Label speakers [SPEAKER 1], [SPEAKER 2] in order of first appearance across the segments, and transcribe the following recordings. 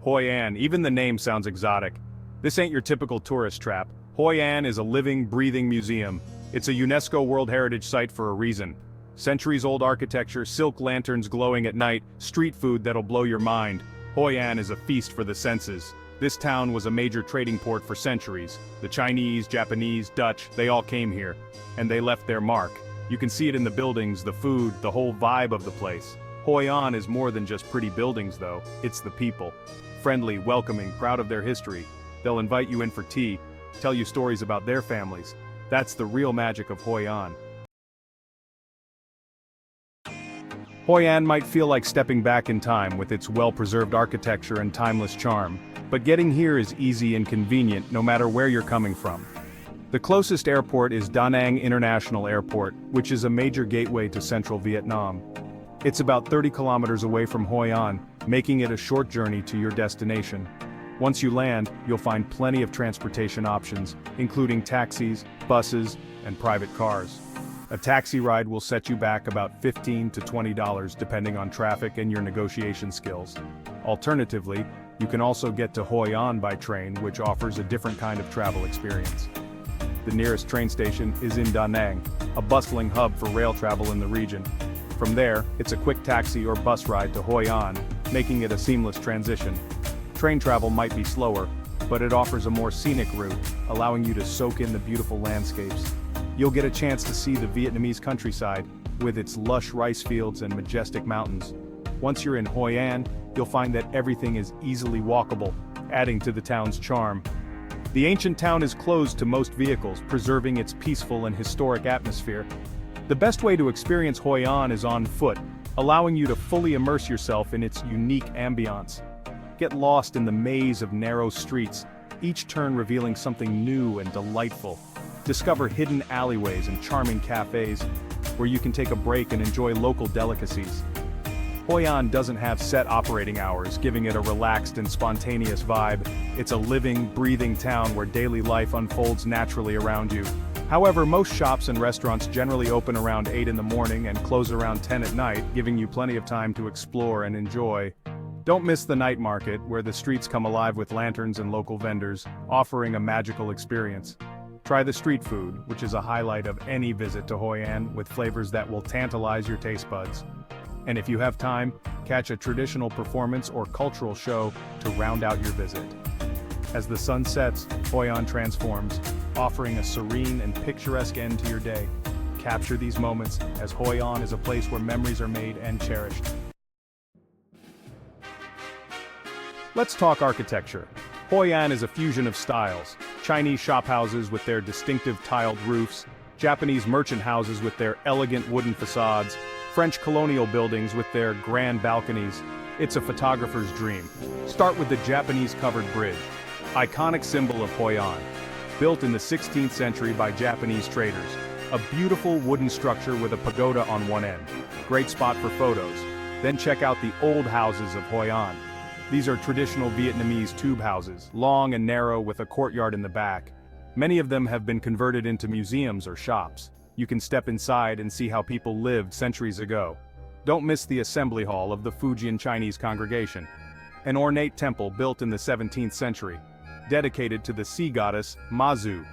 [SPEAKER 1] Hoi An, even the name sounds exotic. This ain't your typical tourist trap. Hoi An is a living, breathing museum. It's a UNESCO World Heritage site for a reason. Centuries-old architecture, silk lanterns glowing at night, street food that'll blow your mind. Hoi An is a feast for the senses. This town was a major trading port for centuries. The Chinese, Japanese, Dutch, they all came here. And they left their mark. You can see it in the buildings, the food, the whole vibe of the place. Hoi An is more than just pretty buildings though, it's the people. Friendly, welcoming, proud of their history. They'll invite you in for tea, tell you stories about their families. That's the real magic of Hoi An. Hoi An might feel like stepping back in time with its well-preserved architecture and timeless charm, but getting here is easy and convenient no matter where you're coming from. The closest airport is Da Nang International Airport, which is a major gateway to central Vietnam. It's about 30 kilometers away from Hoi An, making it a short journey to your destination. Once you land, you'll find plenty of transportation options, including taxis, buses, and private cars. A taxi ride will set you back about $15 to $20 depending on traffic and your negotiation skills. Alternatively, you can also get to Hoi An by train, which offers a different kind of travel experience. The nearest train station is in Da Nang, a bustling hub for rail travel in the region. From there, it's a quick taxi or bus ride to Hoi An, making it a seamless transition. Train travel might be slower, but it offers a more scenic route, allowing you to soak in the beautiful landscapes. You'll get a chance to see the Vietnamese countryside, with its lush rice fields and majestic mountains. Once you're in Hoi An, you'll find that everything is easily walkable, adding to the town's charm. The ancient town is closed to most vehicles, preserving its peaceful and historic atmosphere. The best way to experience Hoi An is on foot, allowing you to fully immerse yourself in its unique ambiance. Get lost in the maze of narrow streets, each turn revealing something new and delightful. Discover hidden alleyways and charming cafes, where you can take a break and enjoy local delicacies. Hoi An doesn't have set operating hours, giving it a relaxed and spontaneous vibe. It's a living, breathing town where daily life unfolds naturally around you. However, most shops and restaurants generally open around 8 in the morning and close around 10 at night, giving you plenty of time to explore and enjoy. Don't miss the night market, where the streets come alive with lanterns and local vendors, offering a magical experience. Try the street food, which is a highlight of any visit to Hoi An, with flavors that will tantalize your taste buds. And if you have time, catch a traditional performance or cultural show to round out your visit. As the sun sets, Hoi An transforms, offering a serene and picturesque end to your day. Capture these moments, as Hoi An is a place where memories are made and cherished. Let's talk architecture. Hoi An is a fusion of styles: Chinese shophouses with their distinctive tiled roofs, Japanese merchant houses with their elegant wooden facades, French colonial buildings with their grand balconies. It's a photographer's dream. Start with the Japanese covered bridge, iconic symbol of Hoi An. Built in the 16th century by Japanese traders, a beautiful wooden structure with a pagoda on one end. Great spot for photos. Then check out the old houses of Hoi An. These are traditional Vietnamese tube houses, long and narrow with a courtyard in the back. Many of them have been converted into museums or shops. You can step inside and see how people lived centuries ago. Don't miss the assembly hall of the Fujian Chinese congregation, an ornate temple built in the 17th century, dedicated to the sea goddess, Mazu.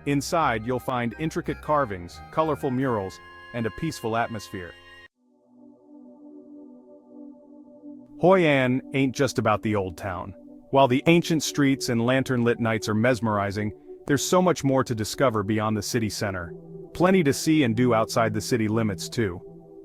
[SPEAKER 1] Inside, you'll find intricate carvings, colorful murals, and a peaceful atmosphere. Hoi An ain't just about the old town. While the ancient streets and lantern-lit nights are mesmerizing, there's so much more to discover beyond the city center. Plenty to see and do outside the city limits too.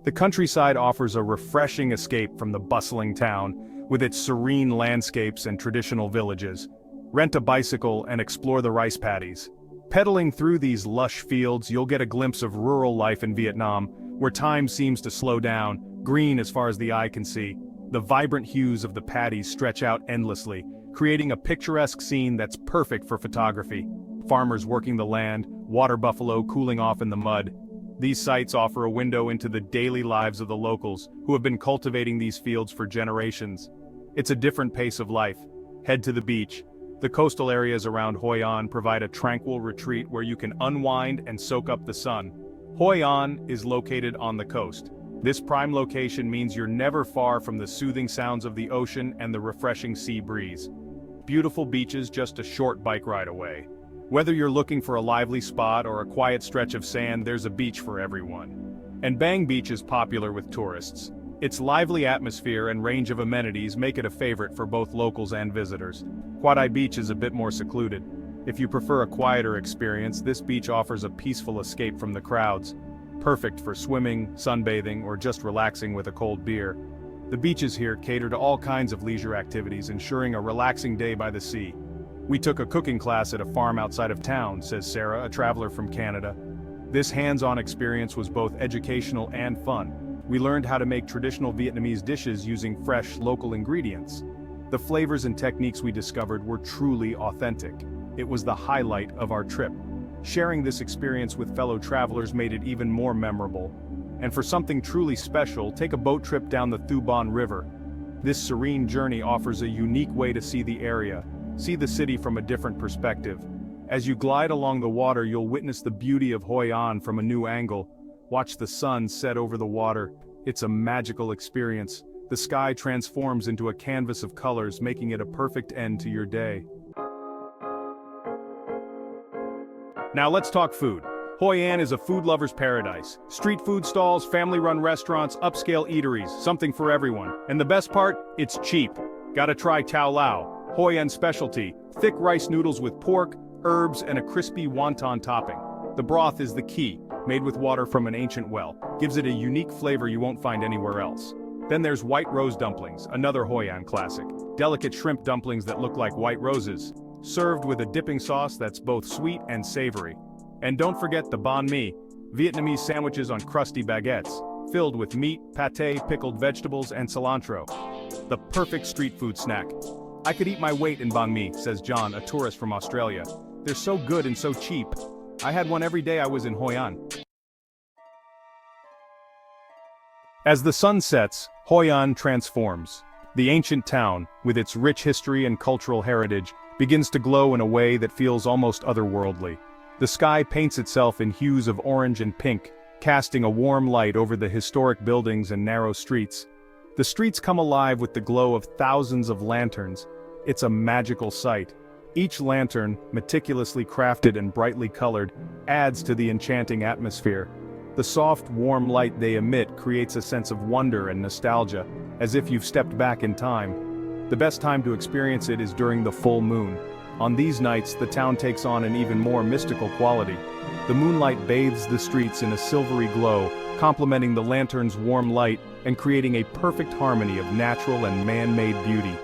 [SPEAKER 1] The countryside offers a refreshing escape from the bustling town, with its serene landscapes and traditional villages. Rent a bicycle and explore the rice paddies. Pedaling through these lush fields, you'll get a glimpse of rural life in Vietnam, where time seems to slow down, green as far as the eye can see. The vibrant hues of the paddies stretch out endlessly, creating a picturesque scene that's perfect for photography. Farmers working the land, water buffalo cooling off in the mud. These sites offer a window into the daily lives of the locals, who have been cultivating these fields for generations. It's a different pace of life. Head to the beach. The coastal areas around Hoi An provide a tranquil retreat where you can unwind and soak up the sun. Hoi An is located on the coast, This prime location means you're never far from the soothing sounds of the ocean and the refreshing sea breeze. Beautiful beaches just a short bike ride away. Whether you're looking for a lively spot or a quiet stretch of sand, there's a beach for everyone. And Bang Beach is popular with tourists. Its lively atmosphere and range of amenities make it a favorite for both locals and visitors. Quad Beach is a bit more secluded. If you prefer a quieter experience, this beach offers a peaceful escape from the crowds. Perfect for swimming, sunbathing, or just relaxing with a cold beer. The beaches here cater to all kinds of leisure activities, ensuring a relaxing day by the sea. We took a cooking class at a farm outside of town, says Sarah, a traveler from Canada. This hands-on experience was both educational and fun. We learned how to make traditional Vietnamese dishes using fresh, local ingredients. The flavors and techniques we discovered were truly authentic. It was the highlight of our trip. Sharing this experience with fellow travelers made it even more memorable. And for something truly special, take a boat trip down the Thu Bon River. This serene journey offers a unique way to see the area, see the city from a different perspective. As you glide along the water, you'll witness the beauty of Hoi An from a new angle. Watch the sun set over the water. It's a magical experience. The sky transforms into a canvas of colors, making it a perfect end to your day. Now let's talk food. Hoi An is a food lover's paradise. Street food stalls, family-run restaurants, upscale eateries, something for everyone. And the best part? It's cheap. Gotta try Tao Lao, Hoi An specialty, thick rice noodles with pork, herbs, and a crispy wonton topping. The broth is the key, made with water from an ancient well. Gives it a unique flavor you won't find anywhere else. Then there's white rose dumplings, another Hoi An classic. Delicate shrimp dumplings that look like white roses, served with a dipping sauce that's both sweet and savory. And don't forget the banh mi, Vietnamese sandwiches on crusty baguettes, filled with meat, pâté, pickled vegetables, and cilantro. The perfect street food snack. I could eat my weight in banh mi, says John, a tourist from Australia. They're so good and so cheap. I had one every day I was in Hoi An. As the sun sets, Hoi An transforms. The ancient town, with its rich history and cultural heritage, begins to glow in a way that feels almost otherworldly. The sky paints itself in hues of orange and pink, casting a warm light over the historic buildings and narrow streets. The streets come alive with the glow of thousands of lanterns. It's a magical sight. Each lantern, meticulously crafted and brightly colored, adds to the enchanting atmosphere. The soft, warm light they emit creates a sense of wonder and nostalgia, as if you've stepped back in time. The best time to experience it is during the full moon. On these nights, the town takes on an even more mystical quality. The moonlight bathes the streets in a silvery glow, complementing the lantern's warm light and creating a perfect harmony of natural and man-made beauty.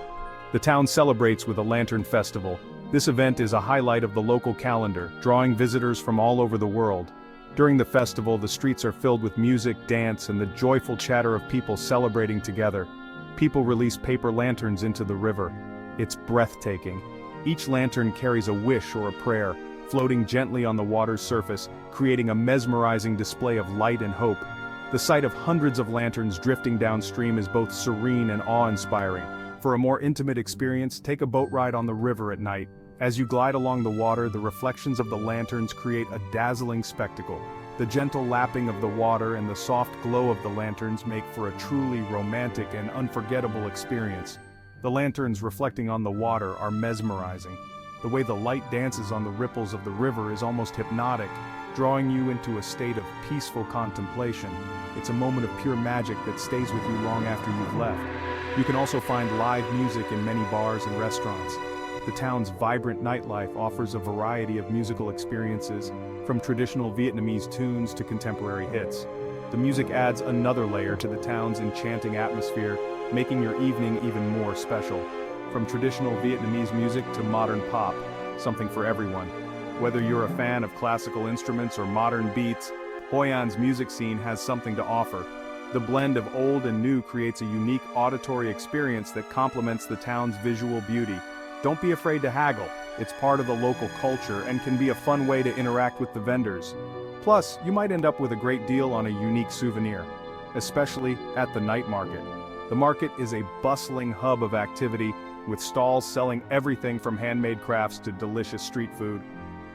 [SPEAKER 1] The town celebrates with a lantern festival. This event is a highlight of the local calendar, drawing visitors from all over the world. During the festival, the streets are filled with music, dance, and the joyful chatter of people celebrating together. People release paper lanterns into the river. It's breathtaking. Each lantern carries a wish or a prayer, floating gently on the water's surface, creating a mesmerizing display of light and hope. The sight of hundreds of lanterns drifting downstream is both serene and awe-inspiring. For a more intimate experience, take a boat ride on the river at night. As you glide along the water, the reflections of the lanterns create a dazzling spectacle. The gentle lapping of the water and the soft glow of the lanterns make for a truly romantic and unforgettable experience. The lanterns reflecting on the water are mesmerizing. The way the light dances on the ripples of the river is almost hypnotic, drawing you into a state of peaceful contemplation. It's a moment of pure magic that stays with you long after you've left. You can also find live music in many bars and restaurants. The town's vibrant nightlife offers a variety of musical experiences, from traditional Vietnamese tunes to contemporary hits. The music adds another layer to the town's enchanting atmosphere, making your evening even more special. From traditional Vietnamese music to modern pop, something for everyone. Whether you're a fan of classical instruments or modern beats, Hoi An's music scene has something to offer. The blend of old and new creates a unique auditory experience that complements the town's visual beauty. Don't be afraid to haggle. It's part of the local culture and can be a fun way to interact with the vendors. Plus, you might end up with a great deal on a unique souvenir, especially at the night market. The market is a bustling hub of activity, with stalls selling everything from handmade crafts to delicious street food.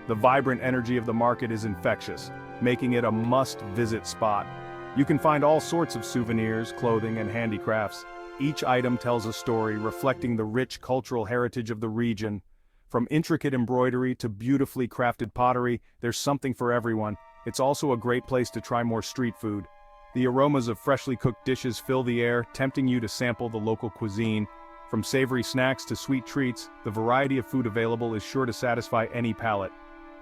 [SPEAKER 1] The vibrant energy of the market is infectious, making it a must-visit spot. You can find all sorts of souvenirs, clothing, and handicrafts. Each item tells a story reflecting the rich cultural heritage of the region. From intricate embroidery to beautifully crafted pottery, there's something for everyone. It's also a great place to try more street food. The aromas of freshly cooked dishes fill the air, tempting you to sample the local cuisine. From savory snacks to sweet treats, the variety of food available is sure to satisfy any palate.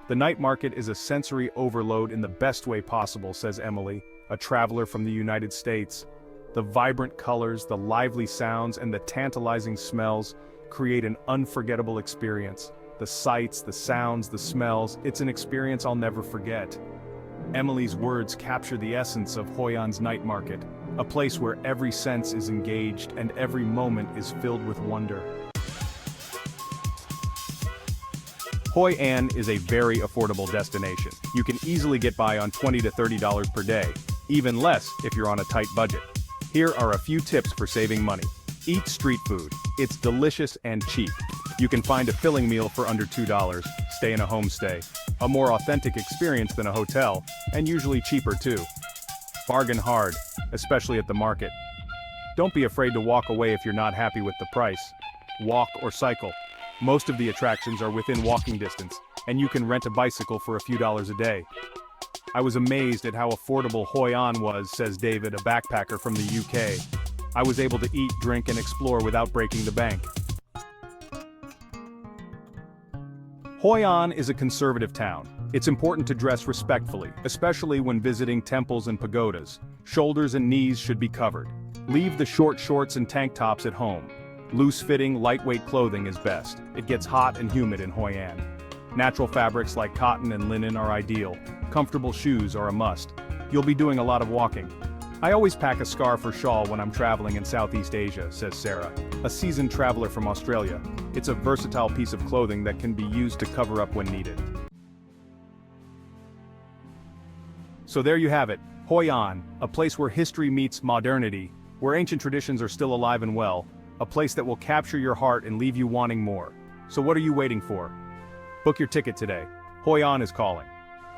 [SPEAKER 1] The night market is a sensory overload in the best way possible, says Emily, a traveler from the United States. The vibrant colors, the lively sounds, and the tantalizing smells create an unforgettable experience. The sights, the sounds, the smells, it's an experience I'll never forget. Emily's words capture the essence of Hoi An's night market, a place where every sense is engaged and every moment is filled with wonder. Hoi An is a very affordable destination. You can easily get by on $20 to $30 per day, even less if you're on a tight budget. Here are a few tips for saving money. Eat street food. It's delicious and cheap. You can find a filling meal for under $2, stay in a homestay. A more authentic experience than a hotel, and usually cheaper too. Bargain hard, especially at the market. Don't be afraid to walk away if you're not happy with the price. Walk or cycle. Most of the attractions are within walking distance, and you can rent a bicycle for a few dollars a day. I was amazed at how affordable Hoi An was, says David, a backpacker from the UK. I was able to eat, drink, and explore without breaking the bank. Hoi An is a conservative town. It's important to dress respectfully, especially when visiting temples and pagodas. Shoulders and knees should be covered. Leave the short shorts and tank tops at home. Loose-fitting, lightweight clothing is best. It gets hot and humid in Hoi An. Natural fabrics like cotton and linen are ideal. Comfortable shoes are a must. You'll be doing a lot of walking. I always pack a scarf or shawl when I'm traveling in Southeast Asia, says Sarah, a seasoned traveler from Australia. It's a versatile piece of clothing that can be used to cover up when needed. So there you have it, Hoi An, a place where history meets modernity, where ancient traditions are still alive and well, a place that will capture your heart and leave you wanting more. So what are you waiting for? Book your ticket today. Hoi An is calling.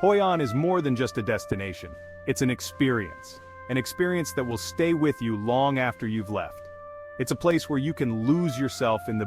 [SPEAKER 1] Hoi An is more than just a destination. It's an experience that will stay with you long after you've left. It's a place where you can lose yourself in the